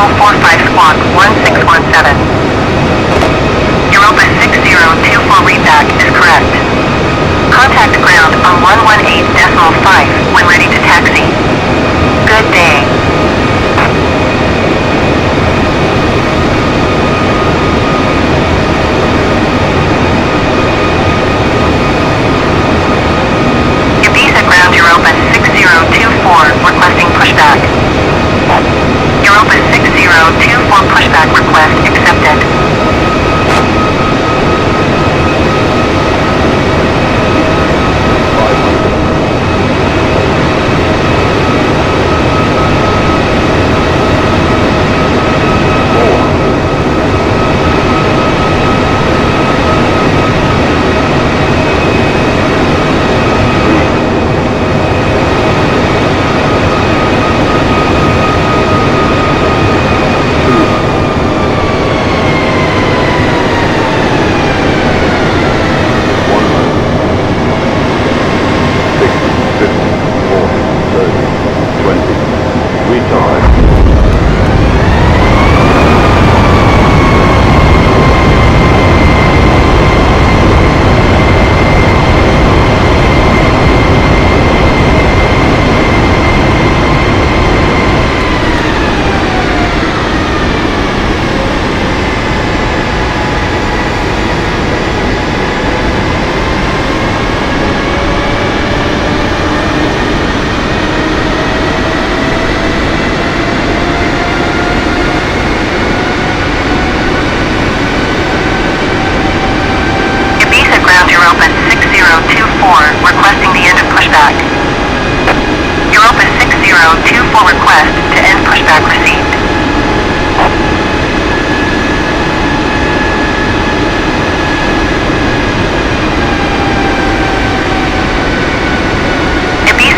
Bravo 45 Squawk 1617. Europa 6024 readback is correct. Contact ground on 118.5 when ready to taxi. Good day. Ibiza ground Europa 6024 requesting pushback. Europa 6024 pushback request accepted. Europa 6024 requesting the end of pushback. Europa 6024 request to end pushback received.